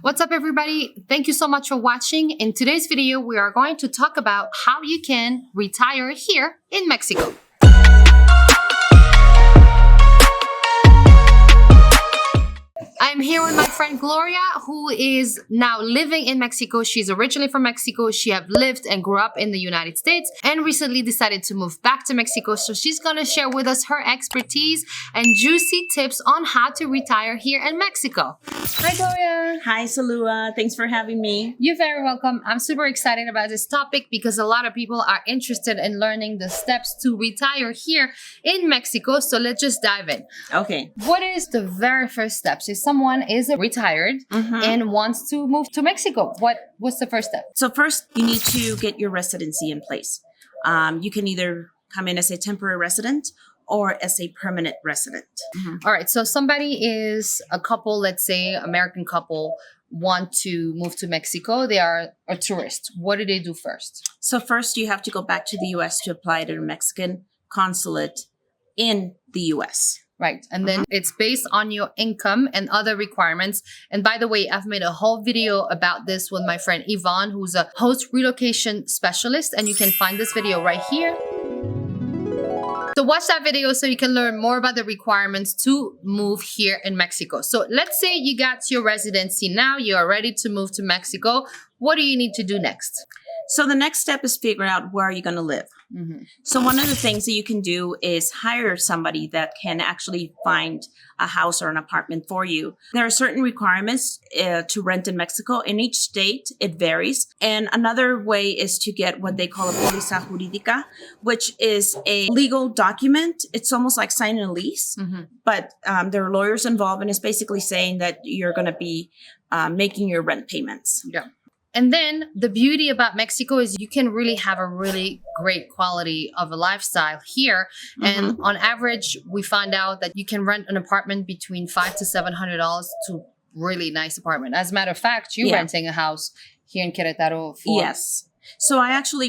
What's up, everybody? Thank you so much for watching. In today's video, we are going to talk about how you can retire here in Mexico. I'm here with my friend Gloria, who is now living in Mexico. She's originally from Mexico. She have lived and grew up in the United States and recently decided to move back to Mexico. So she's going to share with us her expertise and juicy tips on how to retire here in Mexico. Hi, Gloria. Hi, Salua. Thanks for having me. You're very welcome. I'm super excited about this topic because a lot of people are interested in learning the steps to retire here in Mexico. So let's just dive in. Okay. What is the very first steps? If someone is retired and wants to move to Mexico, what's the first step? So first, you need to get your residency in place. You can either come in as a temporary resident or as a permanent resident. All right. So somebody is a couple, let's say American couple, want to move to Mexico. They are a tourist. What do they do first? So first, you have to go back to the U.S. to apply to the Mexican consulate in the U.S. Right. And then it's based on your income and other requirements. And by the way, I've made a whole video about this with my friend Yvonne, who's a host relocation specialist. And you can find this video right here. So watch that video so you can learn more about the requirements to move here in Mexico. So let's say you got your residency now, you're ready to move to Mexico. What do you need to do next? So the next step is figure out where you're going to live. So one of the things that you can do is hire somebody that can actually find a house or an apartment for you. There are certain requirements to rent in Mexico. In each state, it varies. And another way is to get what they call a póliza jurídica, which is a legal document. It's almost like signing a lease, but there are lawyers involved, and it's basically saying that you're going to be making your rent payments. Yeah. And then the beauty about Mexico is you can really have a really great quality of a lifestyle here. And on average, we find out that you can rent an apartment between $500 to $700 to really nice apartment. As a matter of fact, you're renting a house here in Querétaro for... Yes. So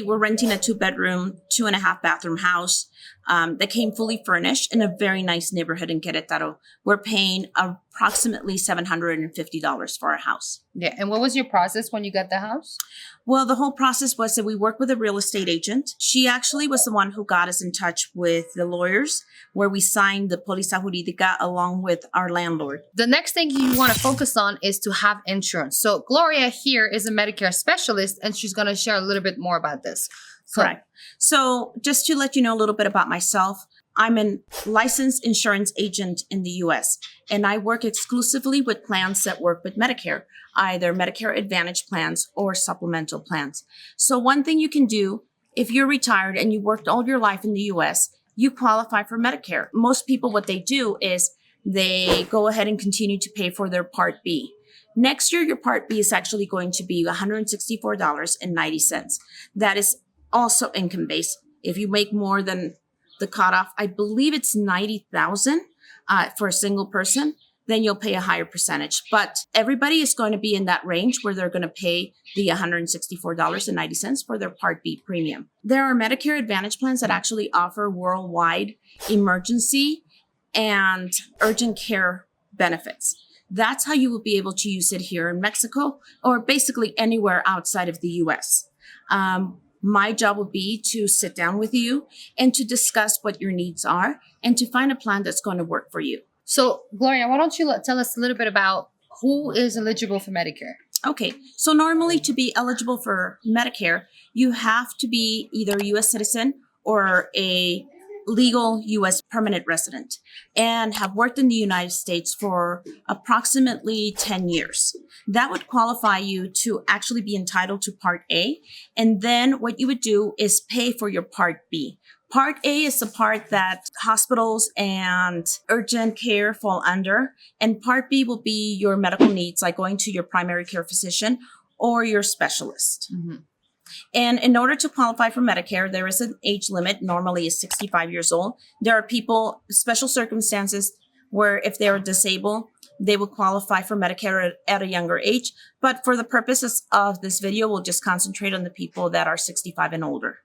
we're renting a 2-bedroom, 2.5 bathroom house that came fully furnished in a very nice neighborhood in Querétaro. We're paying approximately $750 for our house. Yeah. And what was your process when you got the house? Well, the whole process was that we worked with a real estate agent. She actually was the one who got us in touch with the lawyers, where we signed the póliza jurídica along with our landlord. The next thing you want to focus on is to have insurance. So Gloria here is a Medicare specialist, and she's going to share a little bit more about this. Correct. So just to let you know a little bit about myself, I'm a licensed insurance agent in the U.S., and I work exclusively with plans that work with Medicare, either Medicare Advantage plans or supplemental plans. So one thing you can do, if you're retired and you worked all your life in the U.S., you qualify for Medicare. Most people, what they do is they go ahead and continue to pay for their Part B. Next year, your Part B is actually going to be $164.90. That is also income-based. If you make more than the cutoff, I believe it's $90,000 for a single person, then you'll pay a higher percentage. But everybody is going to be in that range where they're going to pay the $164.90 for their Part B premium. There are Medicare Advantage plans that actually offer worldwide emergency and urgent care benefits. That's how you will be able to use it here in Mexico or basically anywhere outside of the U.S. My job will be to sit down with you and to discuss what your needs are and to find a plan that's going to work for you. So, Gloria, why don't you tell us a little bit about who is eligible for Medicare? Okay, so normally to be eligible for Medicare, you have to be either a U.S. citizen or a legal U.S. permanent resident and have worked in the United States for approximately 10 years. That would qualify you to actually be entitled to Part A. And then what you would do is pay for your Part B. Part A is the part that hospitals and urgent care fall under. And Part B will be your medical needs, like going to your primary care physician or your specialist. And in order to qualify for Medicare, there is an age limit, normally is 65 years old. There are people, special circumstances, where if they're disabled, they will qualify for Medicare at a younger age. But for the purposes of this video, we'll just concentrate on the people that are 65 and older.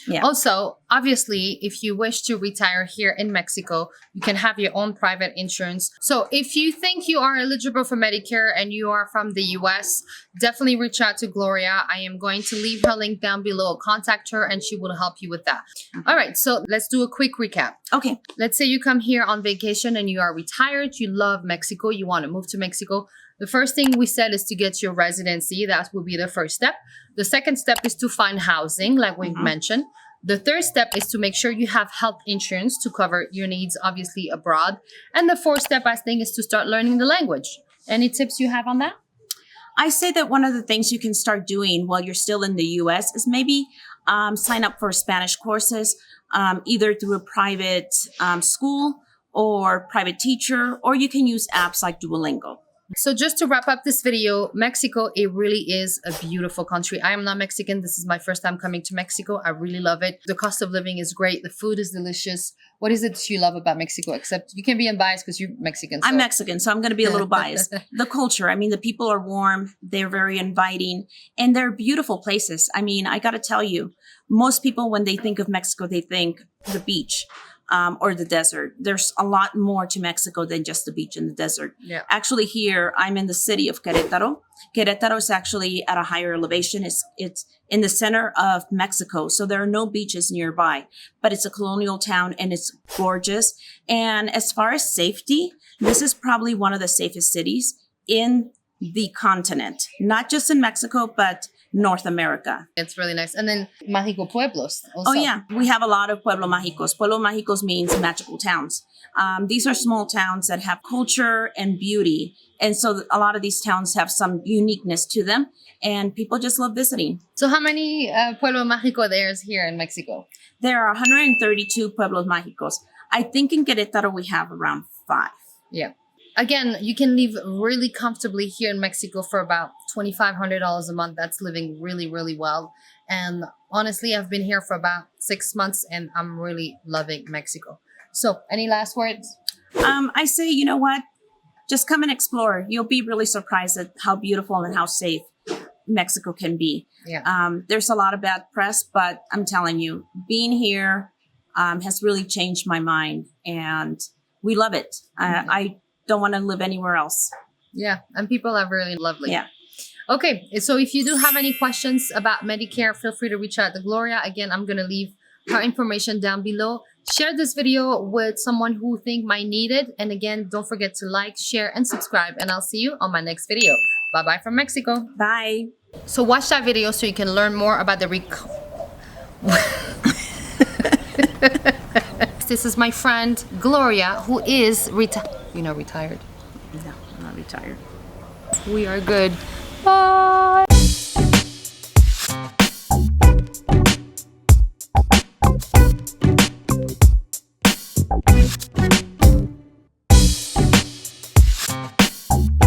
Yeah. Also, obviously, if you wish to retire here in Mexico, you can have your own private insurance. So if you think you are eligible for Medicare and you are from the US, definitely reach out to Gloria. I am going to leave her link down below. Contact her and she will help you with that. All right, so let's do a quick recap. Okay. Let's say you come here on vacation and you are retired, you love Mexico, you want to move to Mexico. The first thing we said is to get your residency. That will be the first step. The second step is to find housing, like we've mentioned. The third step is to make sure you have health insurance to cover your needs, obviously, abroad. And the fourth step, I think, is to start learning the language. Any tips you have on that? I say that one of the things you can start doing while you're still in the US is maybe sign up for Spanish courses, either through a private school or private teacher, or you can use apps like Duolingo. So just to wrap up this video, Mexico, it really is a beautiful country. I am not Mexican. This is my first time coming to Mexico. I really love it. The cost of living is great. The food is delicious. What is it that you love about Mexico? Except you can be unbiased because you're Mexican. So. I'm Mexican, so I'm going to be a little biased. The culture, I mean, the people are warm. They're very inviting and they're beautiful places. I mean, I got to tell you, most people, when they think of Mexico, they think the beach. Or the desert. There's a lot more to Mexico than just the beach and the desert. Yeah. Actually, here I'm in the city of Querétaro. Querétaro is actually at a higher elevation. It's in the center of Mexico, so there are no beaches nearby. But it's a colonial town and it's gorgeous. And as far as safety, this is probably one of the safest cities in the continent, not just in Mexico, but North America. It's really nice. And then Mágico Pueblos also. Oh, yeah. We have a lot of Pueblo Mágicos. Pueblo Mágicos means magical towns. These are small towns that have culture and beauty. And so a lot of these towns have some uniqueness to them. And people just love visiting. So how many Pueblo Mágico there is here in Mexico? There are 132 Pueblos Mágicos. I think in Querétaro we have around 5. Yeah. Again, you can live really comfortably here in Mexico for about $2,500 a month. That's living really, really well. And honestly, I've been here for about 6 months and I'm really loving Mexico. So any last words? I say, you know what? Just come and explore. You'll be really surprised at how beautiful and how safe Mexico can be. Yeah. There's a lot of bad press, but I'm telling you, being here has really changed my mind and we love it. I don't want to live anywhere else. Yeah, and people are really lovely. Yeah. Okay, so if you do have any questions about Medicare, feel free to reach out to Gloria. Again, I'm going to leave her information down below. Share this video with someone who think might need it. And again, don't forget to like, share, and subscribe. And I'll see you on my next video. Bye-bye from Mexico. Bye. So watch that video so you can learn more about the This is my friend Gloria, who is retired. No, I'm not retired. We are good. Bye.